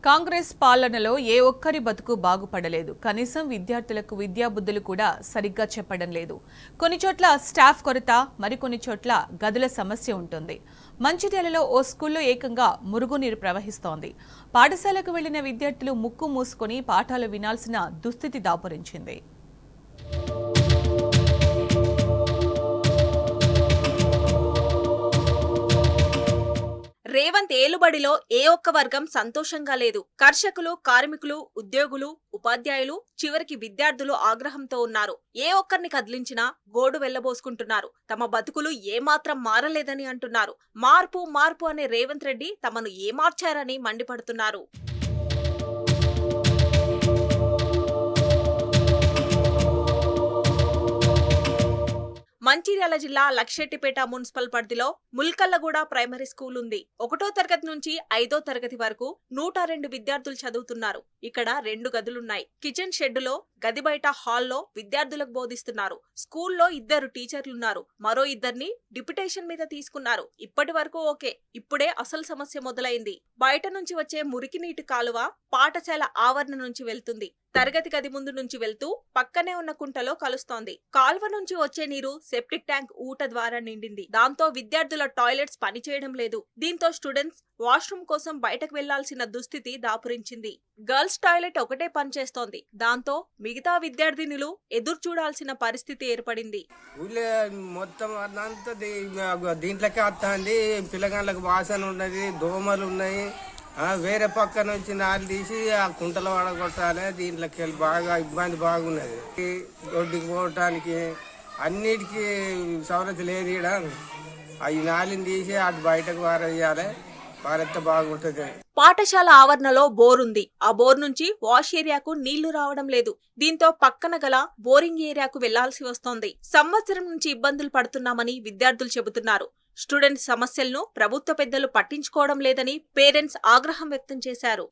కాంగ్రెస్ పాలనలో ఏ ఒక్కరి బతుకు బాగుపడలేదు. కనీసం విద్యార్థులకు విద్యాబుద్ధులు కూడా సరిగ్గా చెప్పడం లేదు. కొన్ని చోట్ల స్టాఫ్ కొరత, మరికొన్ని చోట్ల గదుల సమస్య ఉంటుంది. మంచిర్యాలలో ఓ స్కూల్లో ఏకంగా మురుగునీరు ప్రవహిస్తోంది. పాఠశాలకు వెళ్లిన విద్యార్థులు ముక్కు మూసుకొని పాఠాలు వినాల్సిన దుస్థితి దాపురించింది. రేవంత్ ఏలుబడిలో ఏ ఒక్క వర్గం సంతోషంగా లేదు. కర్షకులు, కార్మికులు, ఉద్యోగులు, ఉపాధ్యాయులు, చివరికి విద్యార్థులు ఆగ్రహంతో ఉన్నారు. ఏ ఒక్కరిని కదిలించినా గోడు వెళ్లబోసుకుంటున్నారు. తమ బతుకులు ఏమాత్రం మారలేదని అంటున్నారు. మార్పు మార్పు అనే రేవంత్ రెడ్డి తమను ఏమార్చారని మండిపడుతున్నారు. మంచిర్యాల జిల్లా లక్షెట్టిపేట మున్సిపల్ పరిధిలో ముల్కల్లగూడ ప్రైమరీ స్కూల్ ఉంది. 1వ తరగతి నుంచి 5వ తరగతి వరకు 102 విద్యార్థులు చదువుతున్నారు. ఇక్కడ 2 గదులున్నాయి. కిచెన్ షెడ్డులో, గది బయట హాల్లో విద్యార్థులకు బోధిస్తున్నారు. స్కూల్లో 2 టీచర్లున్నారు. మరో 2ని డిప్యుటేషన్ మీద తీసుకున్నారు. ఇప్పటి వరకు ఓకే. ఇప్పుడే అసలు సమస్య మొదలైంది. బయట నుంచి వచ్చే మురికి నీటి కాలువ పాఠశాల ఆవరణ నుంచి వెళ్తుంది. తరగతి గది ముందు నుంచి వెళ్తూ పక్కనే ఉన్న కుంటలో కలుస్తోంది. కాల్వ నుంచి వచ్చే నీరు సెప్టిక్ ట్యాంక్ ఊట ద్వారా నిండింది. దాంతో విద్యార్థుల టాయిలెట్స్ పనిచేయడం లేదు. దీంతో స్టూడెంట్స్ వాష్రూమ్ కోసం బయటకు వెళ్లాల్సిన దుస్థితి దాపురించింది. గర్ల్స్ టాయిలెట్ ఒకటే పనిచేస్తోంది. దాంతో మిగతా విద్యార్థినులు ఎదురు చూడాల్సిన పరిస్థితి ఏర్పడింది. మొత్తం దీంట్లోకే వస్తుంది. పిల్లగాళ్ళకి వాసన ఉన్నది, దోమలు ఉన్నాయి. వేరే పక్క నుంచి నాలు తీసి ఆ కుంటలు వాడగొట్టాలి. దీంట్లోకి వెళ్ళి బాగా ఇబ్బంది బాగున్నది. రోడ్డుకి పోవటానికి అన్నిటికీ సౌలత లేదు. ఇక్కడ ఈ నాలిని తీసి అటు బయటకు వారేయాలి. వారెత్త బాగుంటుంది. పాఠశాల ఆవరణలో బోర్ ఉంది. ఆ బోర్ నుంచి వాష్ ఏరియాకు నీళ్లు రావడం లేదు. దీంతో పక్కన గల బోరింగ్ ఏరియాకు వెళ్లాల్సి వస్తోంది. సంవత్సరం నుంచి ఇబ్బందులు పడుతున్నామని విద్యార్థులు చెబుతున్నారు. స్టూడెంట్స్ సమస్యలను ప్రభుత్వ పెద్దలు పట్టించుకోవడం లేదని పేరెంట్స్ ఆగ్రహం వ్యక్తం చేశారు.